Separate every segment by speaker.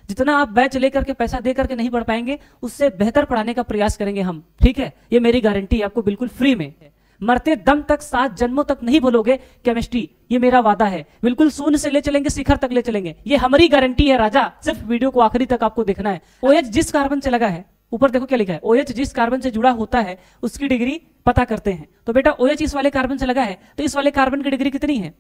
Speaker 1: जितना आप बैच लेकर के पैसा दे करके नहीं पढ़ पाएंगे, उससे बेहतर पढ़ाने का प्रयास करेंगे हम, ठीक है। ये मेरी गारंटी है आपको, बिल्कुल फ्री में। मरते दम तक 7 जन्मों तक नहीं भूलोगे केमिस्ट्री, ये मेरा वादा है। बिल्कुल शून्य से ले चलेंगे, शिखर तक ले चलेंगे, ये हमारी गारंटी है राजा। सिर्फ वीडियो को आखिरी तक आपको देखना है। OH जिस कार्बन से लगा है, ऊपर देखो क्या लिखा है, OH जिस कार्बन से जुड़ा होता है उसकी डिग्री पता करते हैं। तो बेटा OH इस वाले कार्बन से लगा है, तो इस वाले कार्बन की डिग्री कितनी है?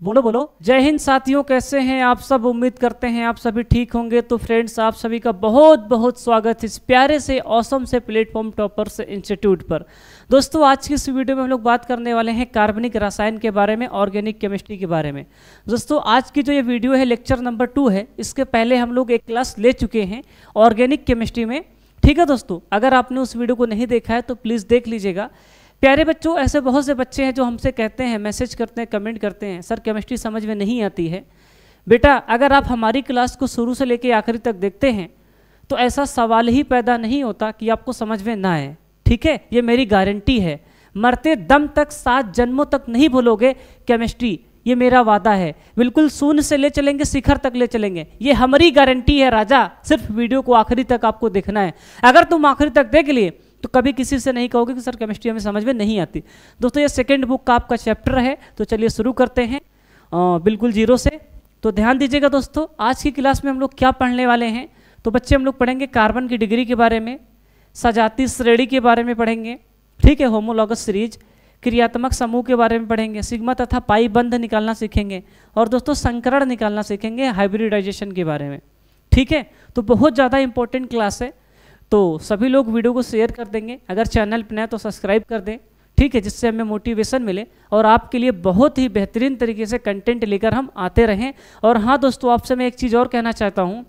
Speaker 1: बोलो बोलो। जय हिंद साथियों, कैसे हैं आप सब? उम्मीद करते हैं आप सभी ठीक होंगे। तो फ्रेंड्स, आप सभी का बहुत बहुत स्वागत इस प्यारे से ऑसम से प्लेटफॉर्म टॉपर्स इंस्टीट्यूट पर। दोस्तों, आज की इस वीडियो में हम लोग बात करने वाले हैं कार्बनिक रसायन के बारे में, ऑर्गेनिक केमिस्ट्री के बारे में। दोस्तों, आज की जो ये वीडियो है लेक्चर नंबर 2 है। इसके पहले हम लोग एक क्लास ले चुके हैं ऑर्गेनिक केमिस्ट्री में, ठीक है दोस्तों। अगर आपने उस वीडियो को नहीं देखा है तो प्लीज़ देख लीजिएगा। प्यारे बच्चों, ऐसे बहुत से बच्चे हैं जो हमसे कहते हैं, मैसेज करते हैं, कमेंट करते हैं, सर केमिस्ट्री समझ में नहीं आती है। बेटा, अगर आप हमारी क्लास को शुरू से लेकर आखिरी तक देखते हैं तो ऐसा सवाल ही पैदा नहीं होता कि आपको समझ में ना आए, ठीक है। ये मेरी गारंटी है। मरते दम तक 7 जन्मों तक नहीं भूलोगे केमिस्ट्री, ये मेरा वादा है। बिल्कुल शून्य से ले चलेंगे, शिखर तक ले चलेंगे, ये हमारी गारंटी है राजा। सिर्फ वीडियो को आखिरी तक आपको देखना है। अगर तुम आखिरी तक देख लिए तो कभी किसी से नहीं कहोगे कि सर केमिस्ट्री हमें समझ में नहीं आती। दोस्तों, ये सेकंड बुक का आपका चैप्टर है। तो चलिए शुरू करते हैं बिल्कुल जीरो से। तो ध्यान दीजिएगा दोस्तों, आज की क्लास में हम लोग क्या पढ़ने वाले हैं। तो बच्चे, हम लोग पढ़ेंगे कार्बन की डिग्री के बारे में, सजाती श्रेणी के बारे में पढ़ेंगे, ठीक है, होमोलॉगस सीरीज, क्रियात्मक समूह के बारे में पढ़ेंगे, सिग्मा तथा पाई बंध निकालना सीखेंगे, और दोस्तों संकरण निकालना सीखेंगे, हाइब्रिडाइजेशन के बारे में, ठीक है। तो बहुत ज़्यादा इंपॉर्टेंट क्लास है। तो सभी लोग वीडियो को शेयर कर देंगे, अगर चैनल पर नए तो सब्सक्राइब कर दें, ठीक है, जिससे हमें मोटिवेशन मिले और आपके लिए बहुत ही बेहतरीन तरीके से कंटेंट लेकर हम आते रहें। और हाँ दोस्तों, आपसे मैं एक चीज़ और कहना चाहता हूँ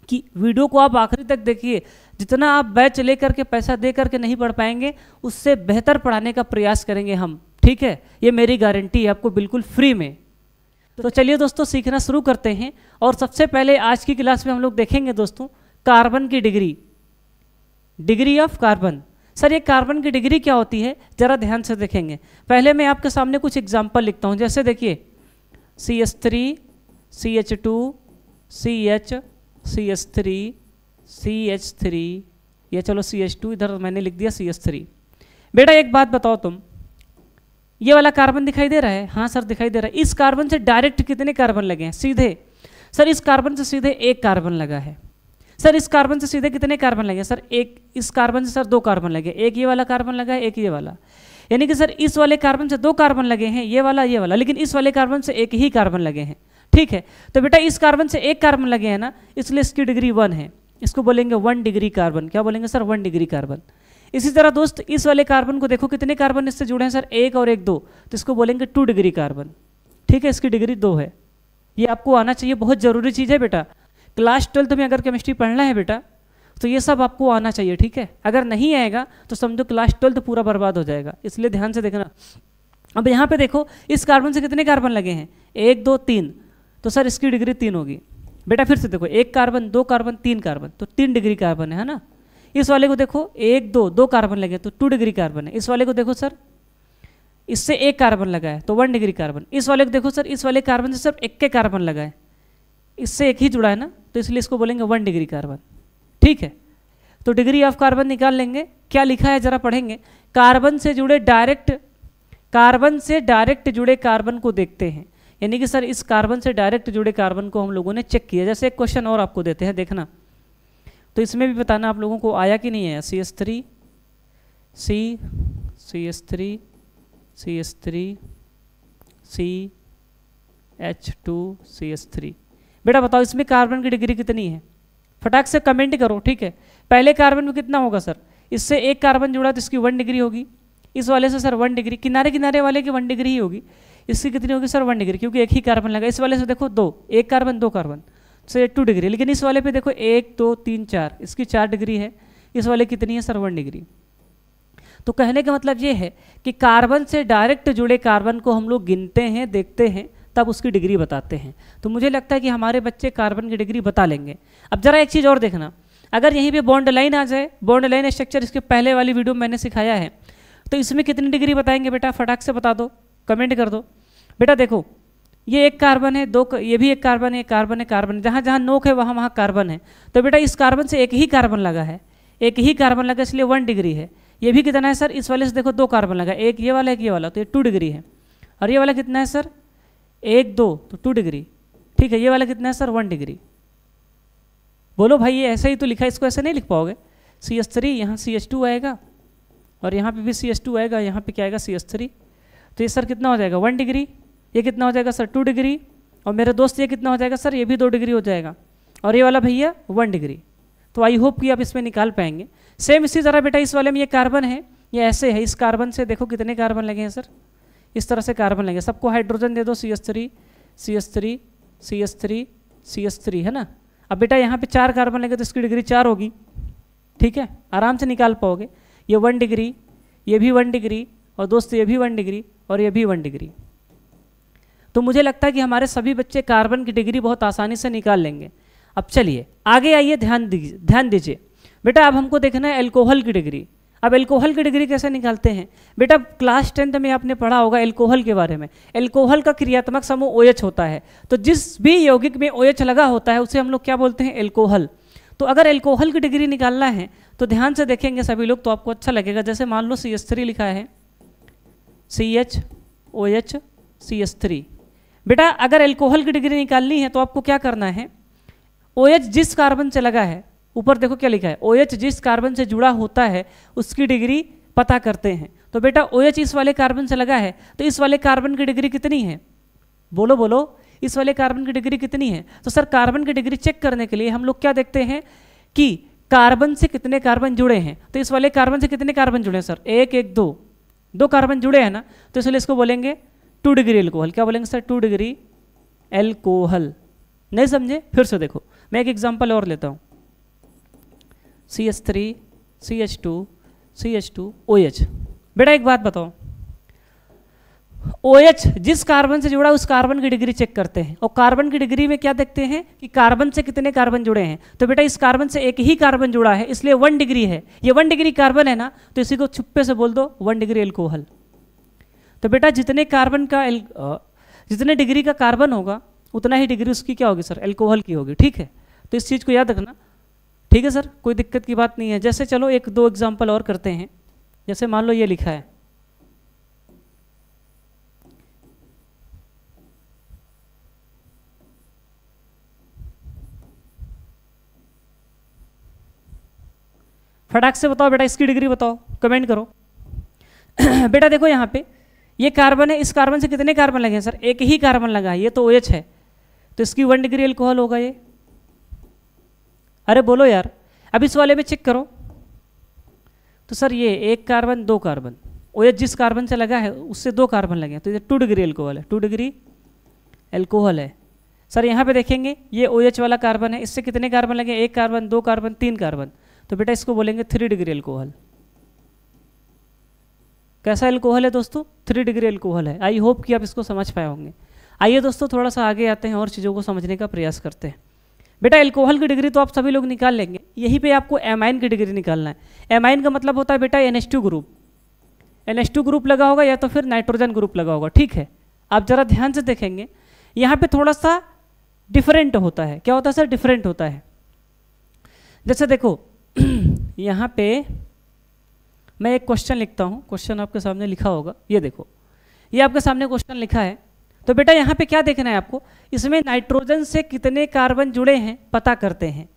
Speaker 1: कि वीडियो को आप आखिरी तक देखिए। जितना आप बैच ले करके पैसा दे करके नहीं पढ़ पाएंगे, उससे बेहतर पढ़ाने का प्रयास करेंगे हम, ठीक है। ये मेरी गारंटी है आपको, बिल्कुल फ्री में। तो चलिए दोस्तों, सीखना शुरू करते हैं। और सबसे पहले आज की क्लास में हम लोग देखेंगे दोस्तों कार्बन की degree, degree of carbon. Sir, ये कार्बन की डिग्री क्या होती है, जरा ध्यान से देखेंगे। पहले मैं आपके सामने कुछ एग्जाम्पल लिखता हूँ। जैसे देखिए, CH3 CH2 CH CH3 CH3, ये चलो CH2, इधर मैंने लिख दिया CH3। बेटा एक बात बताओ, तुम ये वाला कार्बन दिखाई दे रहा है? हाँ सर दिखाई दे रहा है। इस कार्बन से डायरेक्ट कितने कार्बन लगे हैं? सीधे। सर इस कार्बन से सीधे एक कार्बन लगा है। सर इस कार्बन से सीधे कितने कार्बन लगे? सर एक। इस कार्बन से सर 2 कार्बन लगे, एक ये वाला कार्बन लगा है, एक ये वाला। यानी कि सर इस वाले कार्बन से 2 कार्बन लगे हैं, ये वाला ये वाला, लेकिन इस वाले कार्बन से एक ही कार्बन लगे हैं, ठीक है। तो बेटा इस कार्बन से 1 कार्बन लगे हैं ना, इसलिए इसकी डिग्री 1 है। इसको बोलेंगे 1 डिग्री कार्बन। क्या बोलेंगे सर? 1 degree carbon. इसी तरह दोस्त, इस वाले कार्बन को देखो कितने कार्बन इससे जुड़े हैं सर? 1 और 1 2, तो इसको बोलेंगे 2 डिग्री कार्बन, ठीक है। इसकी डिग्री 2 है। ये आपको आना चाहिए, बहुत जरूरी चीज़ है बेटा। क्लास 12 में अगर केमिस्ट्री पढ़ना है बेटा तो ये सब आपको आना चाहिए, ठीक है। अगर नहीं आएगा तो समझो क्लास 12 पूरा बर्बाद हो जाएगा, इसलिए ध्यान से देखना। अब यहाँ पे देखो, इस कार्बन से कितने कार्बन लगे हैं? 1 2 3, तो सर इसकी डिग्री 3 होगी। बेटा फिर से देखो, 1 कार्बन 2 कार्बन 3 कार्बन, तो 3 डिग्री कार्बन है ना। इस वाले को देखो, 1 2 कार्बन लगे तो 2 डिग्री कार्बन है। इस वाले को देखो सर, इससे 1 कार्बन लगा है तो 1 डिग्री कार्बन। इस वाले को देखो सर, इस वाले कार्बन से सिर्फ 1 कार्बन लगा है, इससे 1 ही जुड़ा है ना, तो इसलिए इसको बोलेंगे 1 डिग्री कार्बन, ठीक है। तो डिग्री ऑफ कार्बन निकाल लेंगे। क्या लिखा है जरा पढ़ेंगे। कार्बन से डायरेक्ट जुड़े कार्बन को देखते हैं। यानी कि सर इस कार्बन से डायरेक्ट जुड़े कार्बन को हम लोगों ने चेक किया। जैसे एक क्वेश्चन और आपको देते हैं, देखना, तो इसमें भी बताना आप लोगों को आया कि नहीं आया। CH3 CH3 CH3 CH2 CH3। बेटा बताओ इसमें कार्बन की डिग्री कितनी है? फटाक से कमेंट करो, ठीक है। पहले कार्बन में कितना होगा सर? इससे 1 कार्बन जुड़ा तो इसकी 1 डिग्री होगी। इस वाले से सर 1 डिग्री, किनारे किनारे वाले की 1 डिग्री ही होगी। इसकी कितनी होगी सर? 1 डिग्री, क्योंकि 1 ही कार्बन लगा। इस वाले से देखो 2, 1 कार्बन 2 कार्बन, से 2 डिग्री। लेकिन इस वाले पे देखो 1 2 3 4, इसकी 4 डिग्री है। इस वाले कितनी है सर? 1 डिग्री। तो कहने का मतलब ये है कि कार्बन से डायरेक्ट जुड़े कार्बन को हम लोग गिनते हैं, देखते हैं, तब उसकी डिग्री बताते हैं। तो मुझे लगता है कि हमारे बच्चे कार्बन की डिग्री बता लेंगे। अब जरा एक चीज़ और देखना, अगर यहीं पे बॉन्ड लाइन आ जाए, बॉन्ड लाइन स्ट्रक्चर इसके पहले वाली वीडियो में मैंने सिखाया है, तो इसमें कितनी डिग्री बताएंगे बेटा? फटाक से बता दो, कमेंट कर दो। बेटा देखो, ये एक कार्बन है, ये भी एक कार्बन है, कार्बन है, कार्बन है, जहाँ जहाँ नोक है वहाँ वहाँ कार्बन है। तो बेटा इस कार्बन से एक ही कार्बन लगा है, एक ही कार्बन लगा, इसलिए 1 डिग्री है। ये भी कितना है सर, इस वाले से देखो 2 कार्बन लगा, एक ये वाला एक ये वाला, तो ये 2 डिग्री है। और ये वाला कितना है सर, 1 2, तो 2 डिग्री। ठीक है, ये वाला कितना है सर, 1 डिग्री। बोलो भाई ये ऐसे ही तो लिखा है, इसको ऐसे नहीं लिख पाओगे। CH3 यहाँ CH2 आएगा और यहाँ पे भी CH2 आएगा, यहाँ पे क्या आएगा CH3। तो ये सर कितना हो जाएगा 1 डिग्री, ये कितना हो जाएगा सर 2 डिग्री, और मेरे दोस्त ये कितना हो जाएगा सर, ये भी 2 डिग्री हो जाएगा, और ये वाला भैया 1 डिग्री। तो आई होप कि आप इसमें निकाल पाएंगे। सेम इसी तरह बेटा इस वाले में ये कार्बन है, ये ऐसे है, इस कार्बन से देखो कितने कार्बन लगे हैं सर, इस तरह से कार्बन लगे, सबको हाइड्रोजन दे दो, CH3 CH3 CH3 CH3 है ना। अब बेटा यहाँ पे 4 कार्बन लगे तो इसकी डिग्री 4 होगी। ठीक है, आराम से निकाल पाओगे। ये 1 डिग्री, ये भी 1 डिग्री, और दोस्त ये भी 1 डिग्री, और ये भी 1 डिग्री। तो मुझे लगता है कि हमारे सभी बच्चे कार्बन की डिग्री बहुत आसानी से निकाल लेंगे। अब चलिए आगे आइए, ध्यान दीजिए बेटा, अब हमको देखना है एल्कोहल की डिग्री। अब एल्कोहल की डिग्री कैसे निकालते हैं बेटा, क्लास 10th में आपने पढ़ा होगा एल्कोहल के बारे में। एल्कोहल का क्रियात्मक समूह OH होता है, तो जिस भी यौगिक में OH लगा होता है उसे हम लोग क्या बोलते हैं, एल्कोहल। तो अगर एल्कोहल की डिग्री निकालना है तो ध्यान से देखेंगे सभी लोग, तो आपको अच्छा लगेगा। जैसे मान लो CH3 लिखा है, CHOH CH3। बेटा अगर एल्कोहल की डिग्री निकालनी है तो आपको क्या करना है, OH जिस कार्बन से लगा है, ऊपर देखो क्या लिखा है, OH जिस कार्बन से जुड़ा होता है उसकी डिग्री पता करते हैं। तो बेटा OH इस वाले कार्बन से लगा है, तो इस वाले कार्बन की डिग्री कितनी है, बोलो बोलो, इस वाले कार्बन की डिग्री कितनी है। तो सर कार्बन की डिग्री चेक करने के लिए हम लोग क्या देखते हैं कि कार्बन से कितने कार्बन जुड़े हैं। तो इस वाले कार्बन से कितने कार्बन जुड़े हैं सर, 1 1 2, 2 कार्बन जुड़े हैं ना, तो इसलिए इसको बोलेंगे 2 डिग्री एल्कोहल। क्या बोलेंगे सर, 2 डिग्री एल्कोहल। नहीं समझे, फिर से देखो, मैं एक एग्जांपल और लेता हूँ, CH3 CH2 CH2 OH। बेटा एक बात बताओ, OH जिस कार्बन से जुड़ा उस कार्बन की डिग्री चेक करते हैं, और कार्बन की डिग्री में क्या देखते हैं कि कार्बन से कितने कार्बन जुड़े हैं। तो बेटा इस कार्बन से एक ही कार्बन जुड़ा है, इसलिए 1 डिग्री है, ये 1 डिग्री कार्बन है ना, तो इसी को छुप्पे से बोल दो 1 डिग्री एल्कोहल। तो बेटा जितने कार्बन का जितने डिग्री का कार्बन होगा उतना ही डिग्री उसकी क्या होगी सर, एल्कोहल की होगी। ठीक है, तो इस चीज़ को याद रखना। ठीक है सर, कोई दिक्कत की बात नहीं है। जैसे चलो 1 2 एग्जाम्पल और करते हैं। जैसे मान लो ये लिखा है, फटाक से बताओ बेटा, इसकी डिग्री बताओ, कमेंट करो। बेटा देखो यहाँ पे ये कार्बन है, इस कार्बन से कितने कार्बन लगे हैं सर, एक ही कार्बन लगा है, ये तो OH है, तो इसकी 1 डिग्री एल्कोहल होगा ये। अरे बोलो यार, अब इस वाले में चेक करो, तो सर ये 1 कार्बन 2 कार्बन, OH जिस कार्बन से लगा है उससे 2 कार्बन लगे हैं, तो ये 2 डिग्री एल्कोहल है, 2 डिग्री एल्कोहल है। सर यहाँ पे देखेंगे ये OH वाला कार्बन है, इससे कितने कार्बन लगे, 1 कार्बन 2 कार्बन 3 कार्बन, तो बेटा इसको बोलेंगे 3 डिग्री एल्कोहल। कैसा एल्कोहल है दोस्तों, 3 डिग्री एल्कोहल है। आई होप कि आप इसको समझ पाए होंगे। आइए दोस्तों थोड़ा सा आगे आते हैं और चीज़ों को समझने का प्रयास करते हैं। बेटा एल्कोहल की डिग्री तो आप सभी लोग निकाल लेंगे, यहीं पे आपको एमाइन की डिग्री निकालना है। एमाइन का मतलब होता है बेटा NH2 ग्रुप, NH2 ग्रुप लगा होगा या तो फिर नाइट्रोजन ग्रुप लगा होगा। ठीक है, आप जरा ध्यान से देखेंगे, यहाँ पे थोड़ा सा डिफरेंट होता है। क्या होता है सर, डिफरेंट होता है। जैसे देखो यहाँ पे मैं एक क्वेश्चन लिखता हूँ, क्वेश्चन आपके सामने लिखा होगा, ये देखो, ये आपके सामने क्वेश्चन लिखा है। तो बेटा यहाँ पे क्या देखना है आपको, इसमें नाइट्रोजन से कितने कार्बन जुड़े हैं पता करते हैं।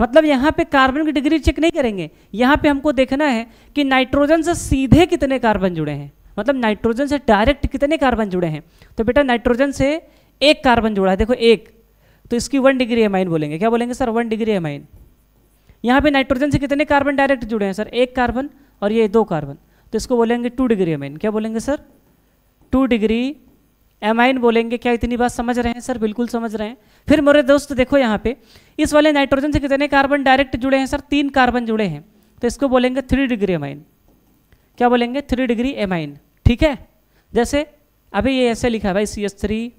Speaker 1: मतलब यहाँ पे कार्बन की डिग्री चेक नहीं करेंगे, यहाँ पे हमको देखना है कि नाइट्रोजन से सीधे कितने कार्बन जुड़े हैं, मतलब नाइट्रोजन से डायरेक्ट कितने कार्बन जुड़े हैं। तो बेटा नाइट्रोजन से 1 कार्बन जुड़ा है, देखो 1, तो इसकी 1 डिग्री एमाइन बोलेंगे। क्या बोलेंगे सर, 1 डिग्री एमाइन। यहाँ पे नाइट्रोजन से कितने कार्बन डायरेक्ट जुड़े हैं सर, 1 कार्बन और ये 2 कार्बन, तो इसको बोलेंगे 2 डिग्री एमाइन। क्या बोलेंगे सर, 2 डिग्री एमाइन बोलेंगे। क्या इतनी बात समझ रहे हैं सर, बिल्कुल समझ रहे हैं। फिर मेरे दोस्त देखो यहाँ पे इस वाले नाइट्रोजन से कितने कार्बन डायरेक्ट जुड़े हैं सर, 3 कार्बन जुड़े हैं, तो इसको बोलेंगे 3 डिग्री एमाइन। क्या बोलेंगे, 3 डिग्री एमाइन। ठीक है, जैसे अभी ये ऐसे लिखा है भाई CH3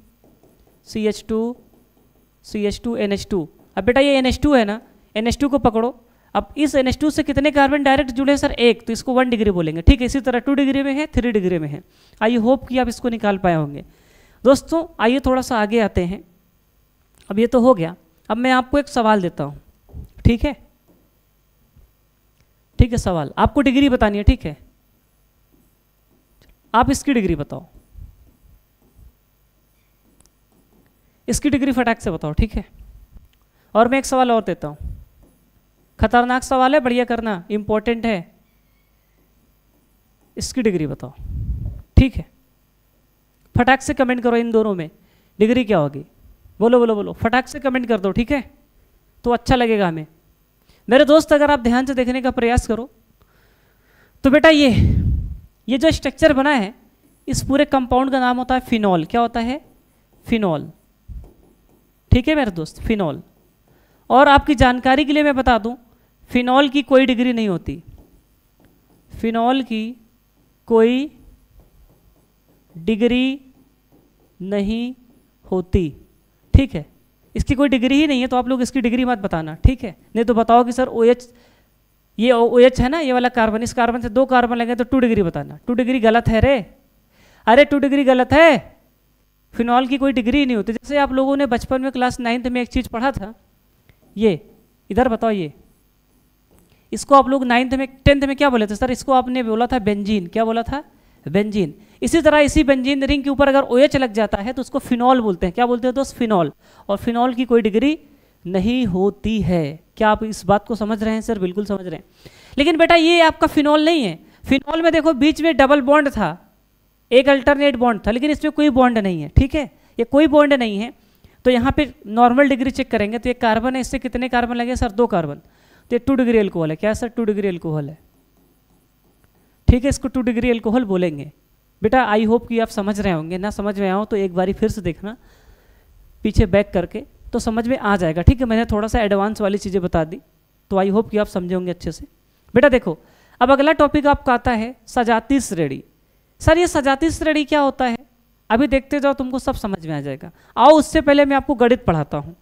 Speaker 1: CH2 CH2 NH2। अब बेटा ये NH2 है ना, NH2 को पकड़ो। अब इस NH2 से कितने कार्बन डायरेक्ट जुड़े हैं सर, 1, तो इसको 1 डिग्री बोलेंगे। ठीक है, इसी तरह 2 डिग्री में है, 3 डिग्री में है। आई होप कि आप इसको निकाल पाए होंगे। दोस्तों आइए थोड़ा सा आगे आते हैं। अब ये तो हो गया, अब मैं आपको एक सवाल देता हूँ, ठीक है? ठीक है, सवाल आपको डिग्री बतानी है, ठीक है? आप इसकी डिग्री बताओ, इसकी डिग्री फटाक से बताओ, ठीक है? और मैं एक सवाल और देता हूँ, खतरनाक सवाल है, बढ़िया करना, इंपॉर्टेंट है। इसकी डिग्री बताओ, ठीक है? फटाक से कमेंट करो, इन दोनों में डिग्री क्या होगी? बोलो बोलो बोलो, फटाक से कमेंट कर दो, ठीक है? तो अच्छा लगेगा हमें। मेरे दोस्त अगर आप ध्यान से देखने का प्रयास करो तो बेटा ये जो स्ट्रक्चर बना है, इस पूरे कंपाउंड का नाम होता है फिनॉल। क्या होता है? फिनॉल, ठीक है मेरे दोस्त, फिनॉल। और आपकी जानकारी के लिए मैं बता दूं, फिनॉल की कोई डिग्री नहीं होती, फिनॉल की कोई डिग्री नहीं होती, ठीक है? इसकी कोई डिग्री ही नहीं है, तो आप लोग इसकी डिग्री मत बताना, ठीक है? नहीं तो बताओ कि सर OH, ये OH है ना, ये वाला कार्बन, इस कार्बन से 2 कार्बन लगे तो 2 डिग्री बताना। 2 डिग्री गलत है रे, अरे 2 डिग्री गलत है, फिनॉल की कोई डिग्री ही नहीं होती। जैसे आप लोगों ने बचपन में क्लास 9th में एक चीज़ पढ़ा था, ये इधर बताओ, ये इसको आप लोग 9th में 10th में क्या बोले थे सर? इसको आपने बोला था बेंजीन। क्या बोला था? बेंजीन। इसी तरह इसी बेंजीन रिंग के ऊपर अगर OH लग जाता है तो उसको फिनॉल बोलते हैं। क्या बोलते हैं दोस्त? फिनॉल। और फिनॉल की कोई डिग्री नहीं होती है। क्या आप इस बात को समझ रहे हैं सर? बिल्कुल समझ रहे हैं। लेकिन बेटा ये आपका फिनॉल नहीं है, फिनॉल में देखो बीच में डबल बॉन्ड था, एक अल्टरनेट बॉन्ड था, लेकिन इसमें कोई बॉन्ड नहीं है, ठीक है? ये कोई बॉन्ड नहीं है, तो यहाँ पे नॉर्मल डिग्री चेक करेंगे तो ये कार्बन है, इससे कितने कार्बन लगे सर? 2 कार्बन, तो ये 2 डिग्री एल्कोहल है। क्या सर? 2 डिग्री एल्कोहल है, ठीक है? इसको 2 डिग्री एल्कोहल बोलेंगे। बेटा आई होप कि आप समझ रहे होंगे, ना समझ में आओ तो एक बारी फिर से देखना पीछे बैक करके, तो समझ में आ जाएगा, ठीक है? मैंने थोड़ा सा एडवांस वाली चीज़ें बता दी, तो आई होप कि आप समझे होंगे अच्छे से। बेटा देखो, अब अगला टॉपिक आपका आता है सजातीय श्रेणी। सर ये सजातीय श्रेणी क्या होता है? अभी देखते जाओ, तुमको सब समझ में आ जाएगा। आओ उससे पहले मैं आपको गणित पढ़ाता हूँ,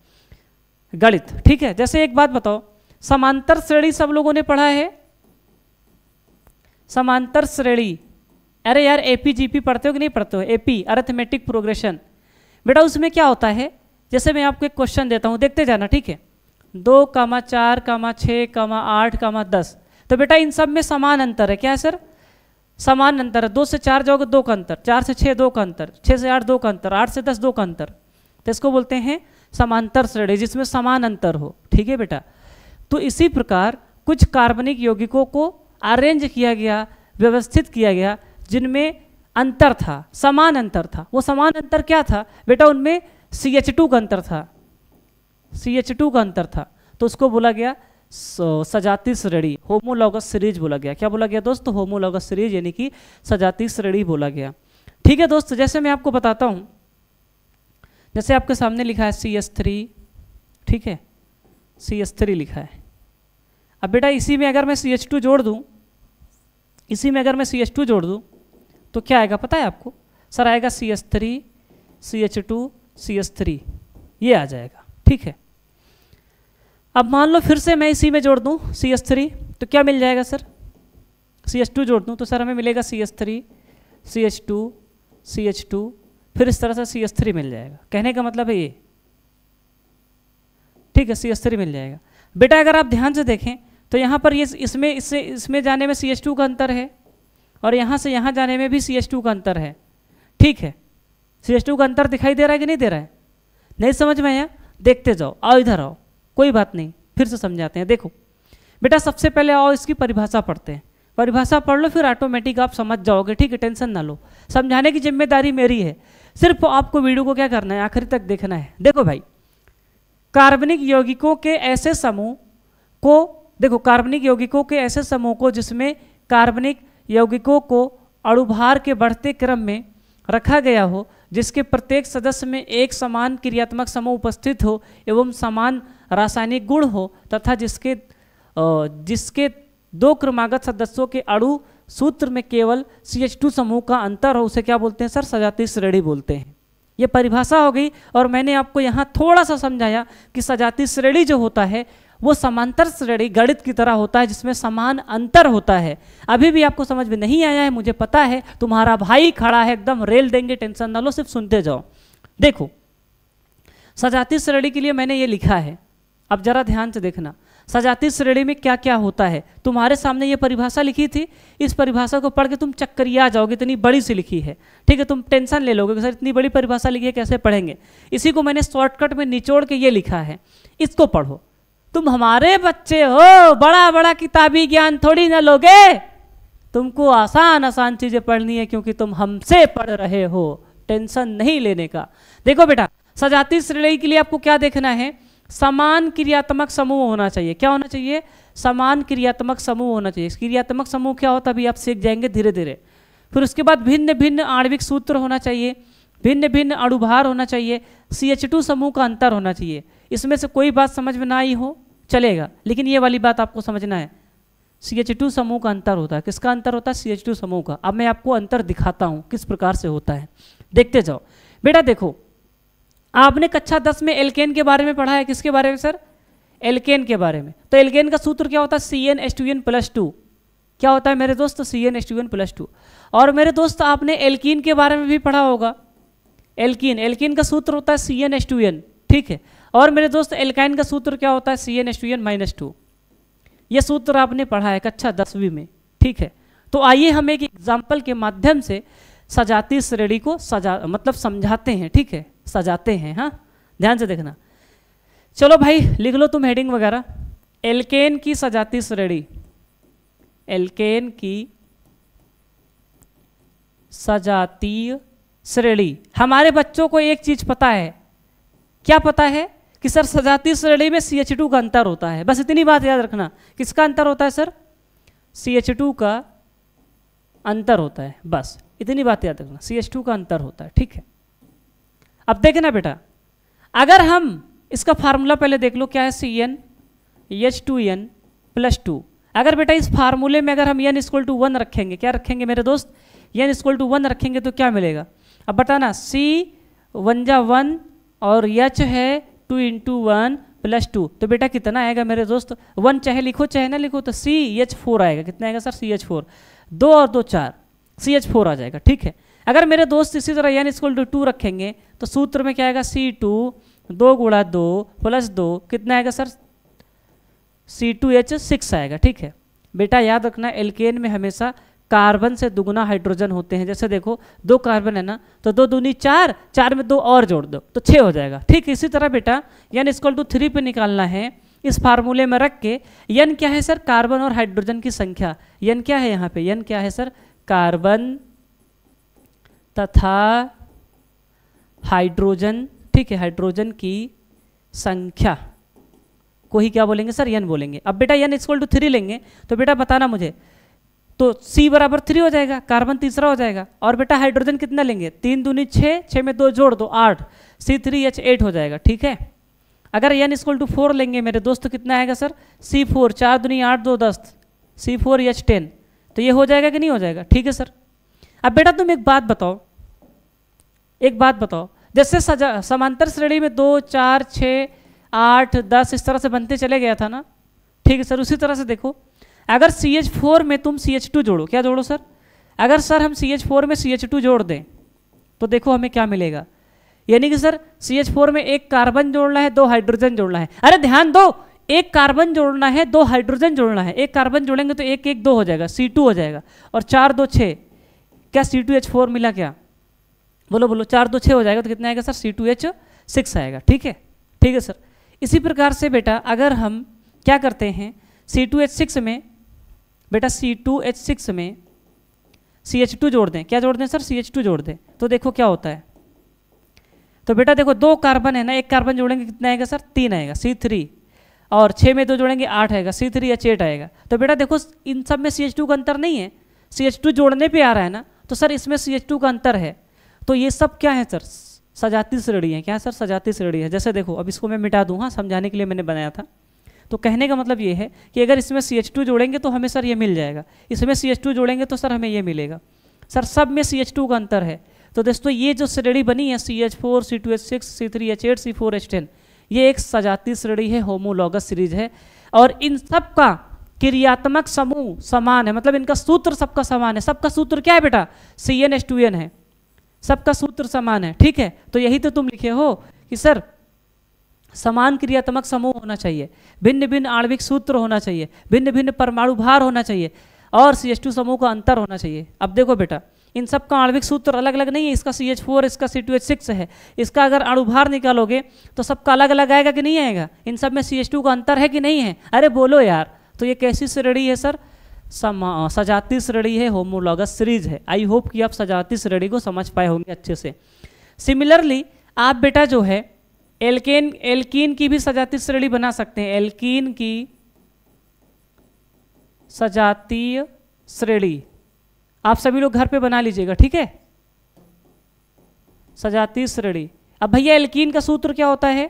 Speaker 1: गणित, ठीक है? जैसे एक बात बताओ, समांतर श्रेणी सब लोगों ने पढ़ा है, समांतर श्रेणी। अरे यार APGP पढ़ते हो कि नहीं पढ़ते हो? AP arithmetic progression. बेटा उसमें क्या होता है, जैसे मैं आपको एक क्वेश्चन देता हूँ, देखते जाना, ठीक है? 2, 4, 6, 8, 10। तो बेटा इन सब में समान अंतर है। क्या है सर? समान अंतर है। 2 से 4 जाओगे 2 का अंतर, 4 से 6 2 का अंतर, 6 से 8 2 का अंतर, 8 से 10 2 का अंतर, तो इसको बोलते हैं समांतर श्रेणी, जिसमें समान अंतर हो, ठीक है बेटा? तो इसी प्रकार कुछ कार्बनिक यौगिकों को अरेंज किया गया, व्यवस्थित किया गया, जिनमें अंतर था, समान अंतर था। वो समान अंतर क्या था बेटा? उनमें CH2 का अंतर था, CH2 का अंतर था, तो उसको बोला गया सजातीय श्रेणी, होमोलॉगस सीरीज बोला गया। क्या बोला गया दोस्त? होमोलॉगस सीरीज, यानी कि सजातीय श्रेणी बोला गया, ठीक है दोस्त? जैसे मैं आपको बताता हूँ, जैसे आपके सामने लिखा है CH3, ठीक है? CH3 लिखा है। अब बेटा इसी में अगर मैं CH2 जोड़ दूँ, इसी में अगर मैं CH2 जोड़ दूँ तो क्या आएगा पता है आपको? सर आएगा CH3 CH2 CH3, ये आ जाएगा, ठीक है? अब मान लो फिर से मैं इसी में जोड़ दूँ CH3, तो क्या मिल जाएगा सर? CH2 जोड़ दूँ तो सर हमें मिलेगा CH3 CH2 CH2, फिर इस तरह से CH3 मिल जाएगा। कहने का मतलब है ये, ठीक है? CH3 मिल जाएगा। बेटा अगर आप ध्यान से देखें तो यहाँ पर ये इसमें जाने में CH2 का अंतर है, और यहाँ से यहाँ जाने में भी CH2 का अंतर है, ठीक है? CH2 का अंतर दिखाई दे रहा है कि नहीं दे रहा है? नहीं समझ में आया? देखते जाओ, आओ इधर आओ, कोई बात नहीं, फिर से समझाते हैं। देखो बेटा सबसे पहले आओ इसकी परिभाषा पढ़ते हैं, परिभाषा पढ़ लो, फिर ऑटोमेटिक आप समझ जाओगे, ठीक है? टेंशन ना लो, समझाने की जिम्मेदारी मेरी है, सिर्फ आपको वीडियो को क्या करना है, आखिर तक देखना है। देखो भाई, कार्बनिक यौगिकों के ऐसे समूह को, देखो कार्बनिक यौगिकों के ऐसे समूह को जिसमें कार्बनिक यौगिकों को अणुभार के बढ़ते क्रम में रखा गया हो, जिसके प्रत्येक सदस्य में एक समान क्रियात्मक समूह उपस्थित हो एवं समान रासायनिक गुण हो, तथा जिसके 2 क्रमागत सदस्यों के अणु सूत्र में केवल CH2 समूह का अंतर हो, उसे क्या बोलते हैं सर? सजातीय श्रेणी बोलते हैं। ये परिभाषा हो गई, और मैंने आपको यहाँ थोड़ा सा समझाया कि सजातीय श्रेणी जो होता है वो समांतर श्रेणी गणित की तरह होता है, जिसमें समान अंतर होता है। अभी भी आपको समझ में नहीं आया है, मुझे पता है, तुम्हारा भाई खड़ा है, एकदम रेल देंगे, टेंशन ना लो, सिर्फ सुनते जाओ। देखो सजातीय श्रेणी के लिए मैंने ये लिखा है, अब जरा ध्यान से देखना सजातीय श्रेणी में क्या क्या होता है। तुम्हारे सामने ये परिभाषा लिखी थी, इस परिभाषा को पढ़ के तुम चक्करिया जाओगे, इतनी बड़ी सी लिखी है, ठीक है। तुम टेंशन ले लोगे कि सर इतनी बड़ी परिभाषा लिखी है कैसे पढ़ेंगे। इसी को मैंने शॉर्टकट में निचोड़ के ये लिखा है, इसको पढ़ो। तुम हमारे बच्चे हो, बड़ा बड़ा किताबी ज्ञान थोड़ी ना लोगे, तुमको आसान आसान चीजें पढ़नी है क्योंकि तुम हमसे पढ़ रहे हो, टेंशन नहीं लेने का। देखो बेटा सजातीय श्रेणी के लिए आपको क्या देखना है, समान क्रियात्मक समूह होना चाहिए। क्या होना चाहिए, समान क्रियात्मक समूह होना चाहिए। क्रियात्मक समूह क्या होता है अभी आप सीख जाएंगे धीरे धीरे। फिर उसके बाद भिन्न भिन्न आणविक सूत्र होना चाहिए, भिन्न भिन्न अणुभार होना चाहिए, CH2 समूह का अंतर होना चाहिए। इसमें से कोई बात समझ में ना आई हो चलेगा, लेकिन ये वाली बात आपको समझना है, CH2 समूह का अंतर होता है। किसका अंतर होता है, CH2 समूह का। अब मैं आपको अंतर दिखाता हूँ किस प्रकार से होता है, देखते जाओ। बेटा देखो आपने कक्षा 10 में एल्केन के बारे में पढ़ा है, किसके बारे में सर, एल्केन के बारे में। तो एल्केन का सूत्र क्या होता है, CnH2n+2। क्या होता है मेरे दोस्त, CnH2n+2। और मेरे दोस्त आपने एल्कीन के बारे में भी पढ़ा होगा, एल्कीन का सूत्र होता है CnH2n, ठीक है। और मेरे दोस्त एल्काइन का सूत्र क्या होता है, CnH2n-2। ये सूत्र आपने पढ़ा है कक्षा 10वीं में, ठीक है। तो आइए हम एक एग्जाम्पल के माध्यम से सजातीय श्रेणी को मतलब समझाते हैं, ठीक है, सजाते हैं। हाँ ध्यान से देखना। चलो भाई लिख लो तुम हेडिंग वगैरह, एल्केन की सजातीय श्रेणी, एल्केन की सजातीय श्रेणी। हमारे बच्चों को एक चीज पता है, क्या पता है कि सर सजातीय श्रेणी में CH2 का अंतर होता है, बस इतनी बात याद रखना। किसका अंतर होता है सर, CH2 का अंतर होता है, बस इतनी बात याद रखना, CH2 का अंतर होता है, ठीक है। अब देखना बेटा, अगर हम इसका फार्मूला पहले देख लो, क्या है, CnH2n+2। अगर बेटा इस फार्मूले में अगर हम n=1 रखेंगे, क्या रखेंगे मेरे दोस्त, n=1 रखेंगे तो क्या मिलेगा। अब बताना, C1 और H है 2 × 1 + 2, तो बेटा कितना आएगा मेरे दोस्त, 1 चाहे लिखो चाहे ना लिखो तो CH4 आएगा। कितना आएगा सर, CH4। 2 और 2 4, CH4 आ जाएगा, ठीक है। अगर मेरे दोस्त इसी तरह n=2 रखेंगे तो सूत्र में क्या आएगा, C2 2 × 2 + 2, कितना आएगा सर, C2H6 आएगा, ठीक है। बेटा याद रखना एल्केन में हमेशा कार्बन से दुगुना हाइड्रोजन होते हैं। जैसे देखो 2 कार्बन है ना, तो 2 दूनी 4, 4 में 2 और जोड़ दो तो 6 हो जाएगा, ठीक। इसी तरह बेटा n=3 पे निकालना है, इस फार्मूले में रख के। n क्या है सर, कार्बन और हाइड्रोजन की संख्या। n क्या है यहाँ पे, n क्या है सर, कार्बन तथा हाइड्रोजन, ठीक है, हाइड्रोजन की संख्या को ही क्या बोलेंगे सर, n बोलेंगे। अब बेटा n=3 लेंगे तो बेटा बताना मुझे, तो C = 3 हो जाएगा, कार्बन तीसरा हो जाएगा। और बेटा हाइड्रोजन कितना लेंगे, 3 दूनी 6, 6 में 2 जोड़ दो 8, C3H8 हो जाएगा, ठीक है। अगर n=4 लेंगे मेरे दोस्त तो कितना आएगा सर, C4, 4 दूनी 8 2 10, C4H10। तो ये हो जाएगा कि नहीं हो जाएगा, ठीक है सर। अब बेटा तुम एक बात बताओ, एक बात बताओ, जैसे समांतर श्रेणी में 2 4 6 8 10 इस तरह से बनते चले गया था ना, ठीक है सर। उसी तरह से देखो, अगर CH4 में तुम CH2 जोड़ो, क्या जोड़ो सर, अगर सर हम CH4 में CH2 जोड़ दें तो देखो हमें क्या मिलेगा। यानी कि सर CH4 में 1 कार्बन जोड़ना है, 2 हाइड्रोजन जोड़ना है। अरे ध्यान दो, 1 कार्बन जोड़ना है, 2 हाइड्रोजन जोड़ना है। 1 कार्बन जोड़ेंगे तो 1 1 2 हो जाएगा, C2 हो जाएगा। और 4 2 6, क्या C2H4 मिला क्या, बोलो बोलो, 4 2 6 हो जाएगा तो कितना आएगा सर, C2H6 आएगा, ठीक है, ठीक है सर। इसी प्रकार से बेटा अगर हम क्या करते हैं, C2H6 में बेटा C2H6 में CH2 जोड़ दें, क्या जोड़ दें सर, CH2 जोड़ दें, तो देखो क्या होता है। तो बेटा देखो 2 कार्बन है ना, 1 कार्बन जोड़ेंगे कितना आएगा सर, 3 आएगा, C3। और 6 में 2 जोड़ेंगे 8 आएगा, C3H8 आएगा। तो बेटा देखो इन सब में CH2 का अंतर नहीं है, CH2 जोड़ने पे आ रहा है ना, तो सर इसमें CH2 का अंतर है। तो ये सब क्या है सर, सजातीय श्रेणी है। क्या सर, सजातीय श्रेणी है। जैसे देखो अब इसको मैं मिटा दूँ, हाँ समझाने के लिए मैंने बनाया था। तो कहने का मतलब ये है कि अगर इसमें CH2 जोड़ेंगे तो हमें सर ये मिल जाएगा, इसमें CH2 जोड़ेंगे तो सर हमें ये मिलेगा। सर सब में CH2 का अंतर है। तो दोस्तों ये जो श्रेणी बनी है CH4 C2H6 C3H8 C4H10, ये एक सजातीय श्रेणी है, होमोलॉगस सीरीज है। और इन सब का क्रियात्मक समूह समान है, मतलब इनका सूत्र सबका समान है। सबका सूत्र क्या है बेटा, CnH2n है। सबका सूत्र समान है, ठीक है। तो यही तो तुम लिखे हो कि सर समान क्रियात्मक समूह होना चाहिए, भिन्न भिन्न आणविक सूत्र होना चाहिए, भिन्न भिन्न परमाणु भार होना चाहिए और CH2 समूह का अंतर होना चाहिए। अब देखो बेटा, इन सब का आणविक सूत्र अलग अलग नहीं है, इसका CH4, इसका C2H6 है, इसका अगर अणुभार निकालोगे तो सबका अलग अलग आएगा कि नहीं आएगा? इन सब में CH2 का अंतर है कि नहीं है? अरे बोलो यार। तो ये कैसी श्रेणी है सर? सजातीय श्रेणी है, होमोलॉगस सीरीज है। आई होप कि आप सजातीय श्रेणी को समझ पाए होंगे अच्छे से। सिमिलरली आप बेटा जो है एल्कीन की भी सजातीय श्रेणी बना सकते हैं। एल्कीन की सजातीय श्रेणी आप सभी लोग घर पे बना लीजिएगा, ठीक है। सजातीय श्रेणी। अब भैया एल्कीन का सूत्र क्या होता है?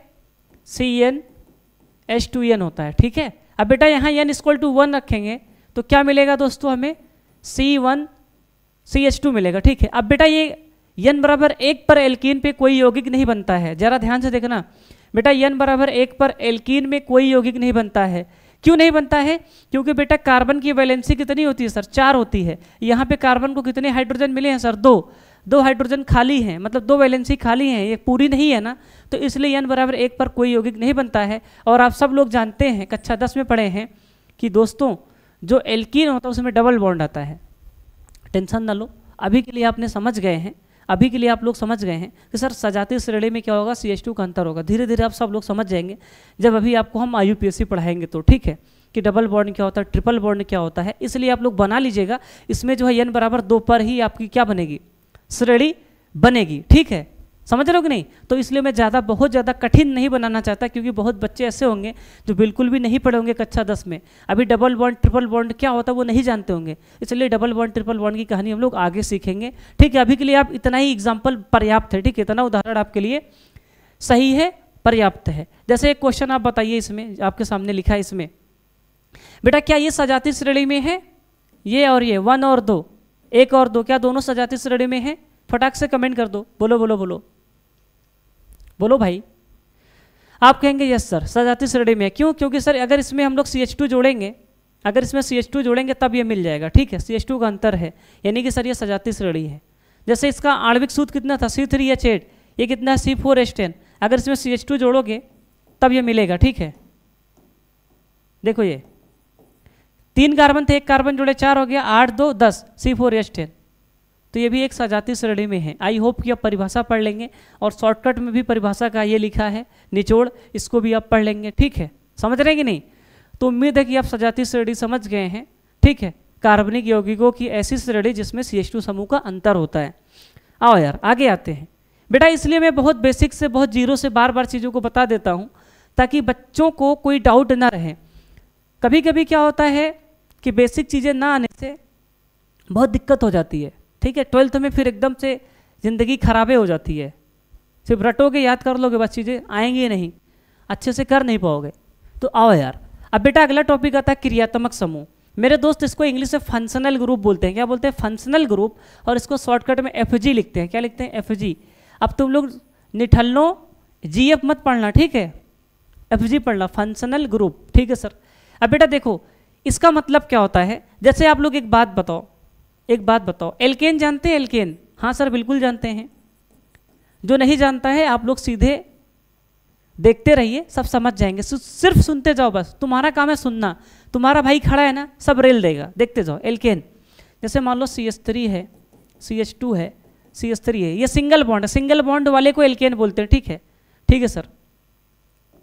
Speaker 1: CnH2n होता है, ठीक है। अब बेटा यहाँ n=1 रखेंगे तो क्या मिलेगा दोस्तों? हमें C1CH2 मिलेगा, ठीक है। अब बेटा ये n=1 पर एल्कीन पे कोई यौगिक नहीं बनता है। जरा ध्यान से देखना बेटा, n=1 पर एल्कीन में कोई यौगिक नहीं बनता है। क्यों नहीं बनता है? क्योंकि बेटा कार्बन की वैलेंसी कितनी होती है सर? 4 होती है। यहाँ पे कार्बन को कितने हाइड्रोजन मिले हैं सर? 2 हाइड्रोजन खाली हैं, मतलब 2 वैलेंसी खाली हैं, ये पूरी नहीं है ना। तो इसलिए n=1 पर कोई यौगिक नहीं बनता है। और आप सब लोग जानते हैं, कक्षा 10 में पढ़े हैं कि दोस्तों जो एल्कीन होता है उसमें डबल बॉन्ड आता है। टेंशन ना लो, अभी के लिए आपने समझ गए हैं, अभी के लिए आप लोग समझ गए हैं कि सर सजातीय श्रेणी में क्या होगा? CH2 का अंतर होगा। धीरे धीरे आप सब लोग समझ जाएंगे जब अभी आपको हम IUPAC पढ़ाएंगे तो, ठीक है, कि डबल बॉन्ड क्या होता है, ट्रिपल बॉन्ड क्या होता है। इसलिए आप लोग बना लीजिएगा। इसमें जो है n=2 पर ही आपकी क्या बनेगी? श्रेणी बनेगी, ठीक है। समझ रहे हो कि नहीं? तो इसलिए मैं बहुत ज़्यादा कठिन नहीं बनाना चाहता, क्योंकि बहुत बच्चे ऐसे होंगे जो बिल्कुल भी नहीं पढ़े होंगे कक्षा 10 में, अभी डबल बॉन्ड ट्रिपल बॉन्ड क्या होता है वो नहीं जानते होंगे। इसलिए डबल बॉन्ड ट्रिपल बॉन्ड की कहानी हम लोग आगे सीखेंगे, ठीक है। अभी के लिए आप इतना ही एग्जाम्पल पर्याप्त है, ठीक है। इतना उदाहरण आपके लिए सही है, पर्याप्त है। जैसे एक क्वेश्चन आप बताइए, इसमें आपके सामने लिखा है, इसमें बेटा क्या ये सजातीय श्रेणी में है? ये और ये 1 और 2, 1 और 2 क्या दोनों सजातीय श्रेणी में है? फटाक से कमेंट कर दो। बोलो बोलो बोलो बोलो भाई। आप कहेंगे यस सर सजातीय श्रेणी में। क्यों? क्योंकि सर अगर इसमें हम लोग CH2 जोड़ेंगे, अगर इसमें CH2 जोड़ेंगे तब ये मिल जाएगा, ठीक है। CH2 का अंतर है, यानी कि सर ये सजातीय श्रेणी है। जैसे इसका आणविक सूत्र कितना था? C3H8, ये कितना है? C4H10। अगर इसमें CH2 जोड़ोगे तब ये मिलेगा, ठीक है। देखो ये 3 कार्बन थे, 1 कार्बन जोड़े 4 हो गया, 8 2 10 C4H10। तो ये भी एक सजातीय श्रेणी में है। आई होप कि आप परिभाषा पढ़ लेंगे, और शॉर्टकट में भी परिभाषा का ये लिखा है निचोड़, इसको भी आप पढ़ लेंगे, ठीक है। समझ रहे हैं कि नहीं? तो उम्मीद है कि आप सजातीय श्रेणी समझ गए हैं, ठीक है। कार्बनिक यौगिकों की ऐसी श्रेणी जिसमें CH2 समूह का अंतर होता है। आओ यार आगे आते हैं बेटा। इसलिए मैं बहुत बेसिक से, बहुत जीरो से बार बार चीज़ों को बता देता हूँ ताकि बच्चों को कोई डाउट ना रहे। कभी कभी क्या होता है कि बेसिक चीज़ें ना आने से बहुत दिक्कत हो जाती है, ठीक है। 12th में फिर एकदम से ज़िंदगी खराबे हो जाती है। सिर्फ रटोगे, याद कर लोगे, बस चीज़ें आएंगी नहीं, अच्छे से कर नहीं पाओगे। तो आओ यार, अब बेटा अगला टॉपिक आता है क्रियात्मक समूह। मेरे दोस्त इसको इंग्लिश में फंक्शनल ग्रुप बोलते हैं। क्या बोलते हैं? Functional group. और इसको शॉर्टकट में FG लिखते हैं। क्या लिखते हैं? FG। अब तुम लोग निठल्लो GF मत पढ़ना, ठीक है, FG पढ़ना, फंक्शनल ग्रुप, ठीक है सर। अब बेटा देखो इसका मतलब क्या होता है। जैसे आप लोग एक बात बताओ, एल्केन जानते हैं? एल्केन, हाँ सर बिल्कुल जानते हैं। जो नहीं जानता है आप लोग सीधे देखते रहिए, सब समझ जाएंगे। सिर्फ सुनते जाओ, बस तुम्हारा काम है सुनना। तुम्हारा भाई खड़ा है ना, सब रेल देगा, देखते जाओ। एल्केन जैसे मान लो CH3 है, CH2 है, CH3 है, ये सिंगल बॉन्ड है। सिंगल बॉन्ड वाले को एल्केन बोलते हैं, ठीक है, ठीक है सर।